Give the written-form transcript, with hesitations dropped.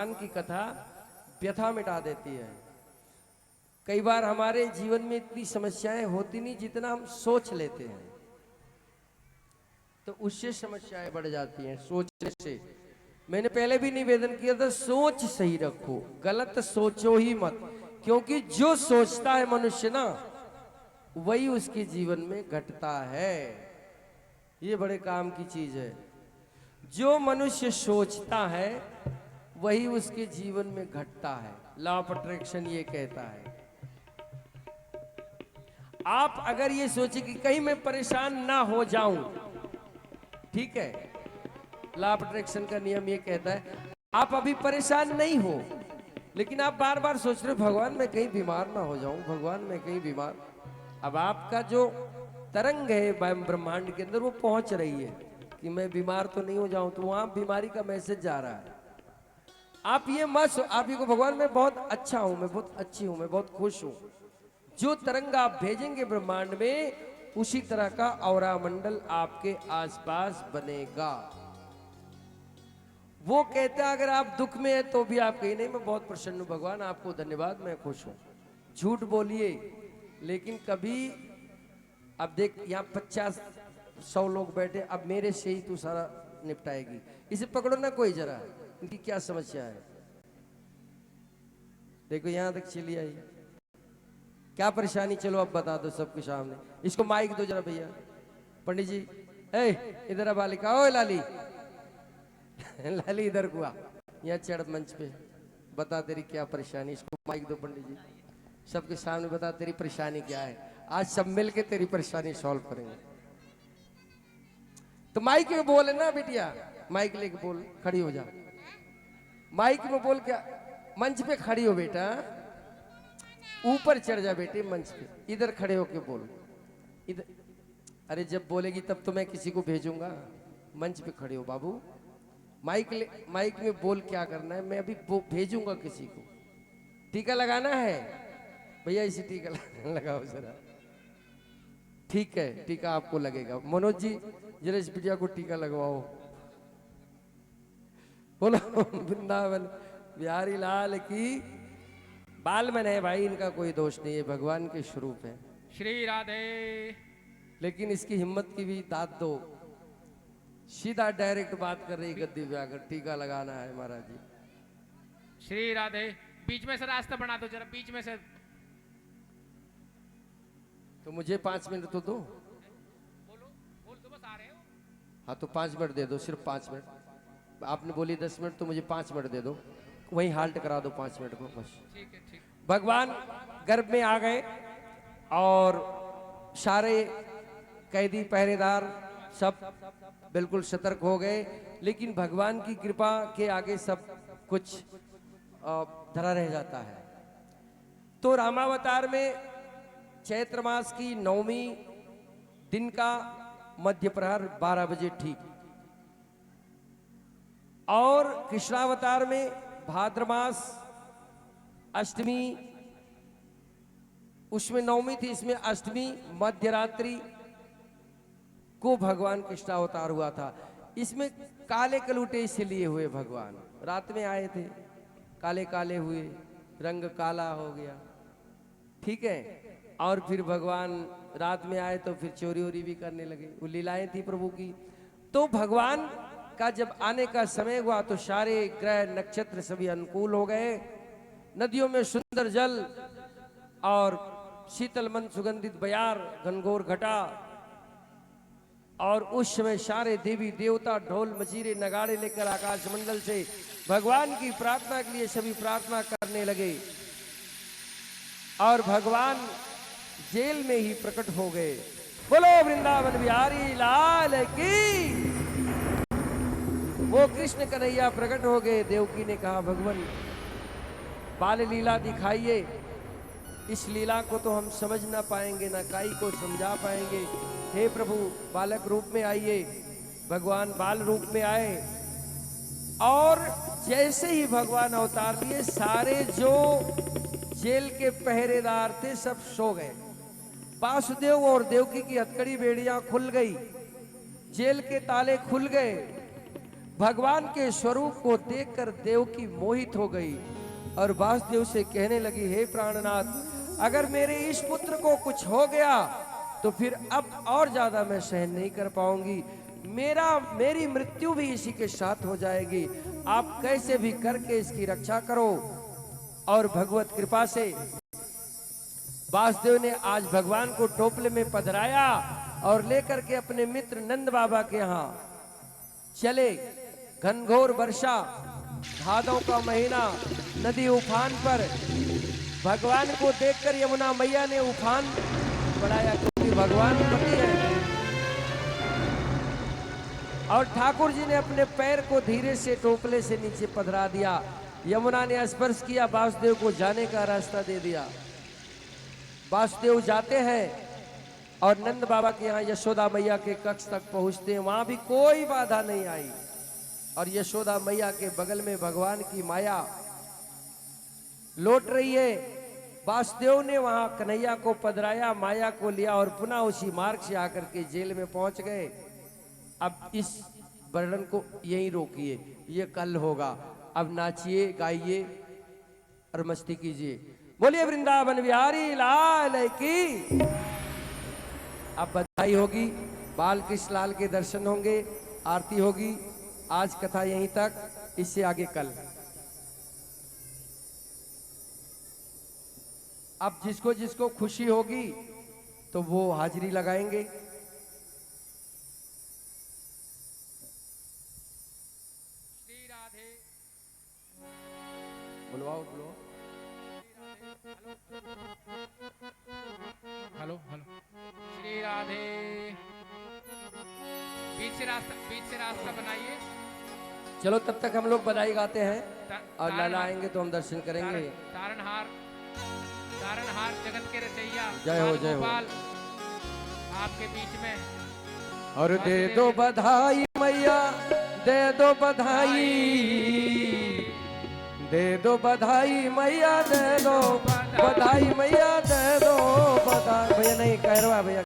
भगवान की कथा व्यथा मिटा देती है। कई बार हमारे जीवन में इतनी समस्याएं होती नहीं जितना हम सोच लेते हैं, तो उससे समस्याएं बढ़ जाती हैं सोचने से। मैंने पहले भी निवेदन किया था, सोच सही रखो, गलत सोचो ही मत, क्योंकि जो सोचता है मनुष्य ना, वही उसके जीवन में घटता है। ये बड़े काम की चीज है। जो मनुष्य सोचता है वही उसके जीवन में घटता है। लॉ ऑफ अट्रैक्शन ये कहता है। आप अगर ये सोचे कि कहीं मैं परेशान ना हो जाऊं, ठीक है, लॉ ऑफ अट्रैक्शन का नियम ये कहता है आप अभी परेशान नहीं हो, लेकिन आप बार बार सोच रहे हो भगवान मैं कहीं बीमार ना हो जाऊं, भगवान मैं कहीं बीमार। अब आपका जो तरंग है ब्रह्मांड के अंदर वो पहुंच रही है कि मैं बीमार तो नहीं हो जाऊं, तो वहां बीमारी का मैसेज जा रहा है। आप ये मत, आप ये को भगवान मैं बहुत अच्छा हूं, मैं बहुत अच्छी हूं, मैं बहुत खुश हूं। जो तरंग आप भेजेंगे ब्रह्मांड में, उसी तरह का औरा मंडल आपके आसपास बनेगा। वो कहता है अगर आप दुख में है तो भी आप कहीं नहीं मैं बहुत प्रसन्न हूं भगवान, आपको धन्यवाद, मैं खुश हूं। झूठ बोलिए, लेकिन कभी अब देख यहाँ 50-100 लोग बैठे, अब मेरे से ही तू सारा निपटाएगी, इसे पकड़ो ना कोई जरा, इनकी क्या समस्या है। देखो यहां तक चली आई, क्या परेशानी, चलो अब बता दो सबके सामने। इसको माइक दो जरा भैया, पंडित जी, ए इधर आ बालिका, ओ लाली लाली इधर को आ, यहाँ चढ़ मंच पे, बता तेरी क्या परेशानी। इसको माइक दो पंडित जी, सबके सामने बता तेरी परेशानी क्या है। आज सब मिल के तेरी परेशानी सॉल्व करेंगे। तो माइक में बोले ना बिटिया, माइक लेके बोल, खड़ी हो जा, माइक में बोल, क्या मंच पे खड़ी हो बेटा, ऊपर चढ़ जा बेटे मंच पे, इधर खड़े होके बोल, इधर। अरे जब बोलेगी तब तो मैं किसी को भेजूंगा, मंच पे खड़े हो बाबू, माइक में बोल क्या करना है, मैं अभी भेजूंगा किसी को। टीका लगाना है भैया, इसे टीका लगाओ जरा, ठीक है टीका आपको लगेगा। मनोज जी जरा इस बिटिया को टीका लगवाओ। बोलो वृंदावन बिहारी लाल की। बाल में है भाई, इनका कोई दोष नहीं है, भगवान के स्वरूप है। श्री राधे। लेकिन इसकी हिम्मत की भी दाद दो, सीधा डायरेक्ट बात कर रही गद्दी पे आकर, टीका लगाना है महाराज जी। श्री राधे। बीच में से रास्ता बना दो जरा, बीच में से। तो मुझे 5 मिनट तो दो। बोल दो, बस आ रहे हो। हाँ तो 5 मिनट दे दो, सिर्फ 5 मिनट। आपने बोली 10 मिनट, तो मुझे 5 मिनट दे दो, वहीं हाल्ट करा दो 5 मिनट को बस। ठीक है, ठीक। भगवान गर्भ में आ गए और सारे कैदी पहरेदार सब बिल्कुल सतर्क हो गए, लेकिन भगवान की कृपा के आगे सब कुछ धरा रह जाता है। तो रामावतार में चैत्र मास की 9वीं दिन का मध्य प्रहर 12 बजे ठीक, और कृष्णावतार में भाद्र मास अष्टमी, उसमें 9वीं थी, इसमें अष्टमी मध्य रात्रि को भगवान कृष्णावतार हुआ था। इसमें काले कलूटे इसलिए हुए, भगवान रात में आए थे, काले काले हुए, रंग काला हो गया, ठीक है। और फिर भगवान रात में आए तो फिर चोरी वोरी भी करने लगे, वो लीलाएं थी प्रभु की। तो भगवान का जब आने का समय हुआ तो सारे ग्रह नक्षत्र सभी अनुकूल हो गए, नदियों में सुंदर जल और शीतल मन सुगंधित बयार, घनघोर घटा, और उस समय सारे देवी देवता ढोल मजीरे नगाड़े लेकर आकाश मंडल से भगवान की प्रार्थना के लिए सभी प्रार्थना करने लगे, और भगवान जेल में ही प्रकट हो गए। बोलो वृंदावन बिहारी लाल की। वो कृष्ण कन्हैया प्रकट हो गए। देवकी ने कहा भगवान बाल लीला दिखाइए, इस लीला को तो हम समझ ना पाएंगे, ना काई को समझा पाएंगे, हे प्रभु बालक रूप में आइए। भगवान बाल रूप में आए, और जैसे ही भगवान अवतार लिए, सारे जो जेल के पहरेदार थे सब सो गए। वासुदेव और देवकी की हथकड़ी बेड़ियां खुल गई, जेल के ताले खुल गए, भगवान के स्वरूप को देखकर देवकी मोहित हो गई और वासुदेव से कहने लगी, हे प्राणनाथ, अगर मेरे इस पुत्र को कुछ हो गया तो फिर अब और ज्यादा मैं सहन नहीं कर पाऊंगी, मेरी मृत्यु भी इसी के साथ हो जाएगी। आप कैसे भी करके इसकी रक्षा करो। और भगवत कृपा से वासुदेव ने आज भगवान को टोपले में पधराया और लेकर के अपने मित्र नंद बाबा के यहाँ चले। घनघोर वर्षा, भादों का महीना, नदी उफान पर। भगवान को देखकर यमुना मैया ने उफान बढ़ाया, क्योंकि भगवान पति है। और ठाकुर जी ने अपने पैर को धीरे से टोपले से नीचे पधरा दिया। यमुना ने स्पर्श किया, वासुदेव को जाने का रास्ता दे दिया। वासुदेव जाते हैं और नंद बाबा के यहाँ यशोदा मैया के कक्ष तक पहुंचते हैं। वहां भी कोई बाधा नहीं आई और यशोदा मैया के बगल में भगवान की माया लौट रही है। वासुदेव ने वहां कन्हैया को पधराया, माया को लिया और पुनः उसी मार्ग से आकर के जेल में पहुंच गए। अब इस वर्णन को यहीं रोकिए, ये कल होगा। अब नाचिए, गाइए और मस्ती कीजिए। बोलिए वृंदावन बिहारी लाल की। अब बधाई होगी, बाल कृष्ण लाल के दर्शन होंगे, आरती होगी। आज कथा यहीं तक, इससे आगे कल। अब जिसको जिसको खुशी होगी तो वो हाजिरी लगाएंगे। श्री राधे। बुलवाओ बुलवाओ। Hello hello. श्री राधे। बीच से रास्ता बनाइए। चलो तब तक हम लोग बधाई गाते हैं और लाला तारणहार- आएंगे तो हम दर्शन करेंगे। तारणहार जगत के रचैया जय हो, जय हो। गोपाल आपके बीच में। और दे दो बधाई मैया, दे दो बधाई, दे दो बधाई मैया, दे दो बधाई मैया, दे दो बधाई। भैया नहीं, कहरवा भैया।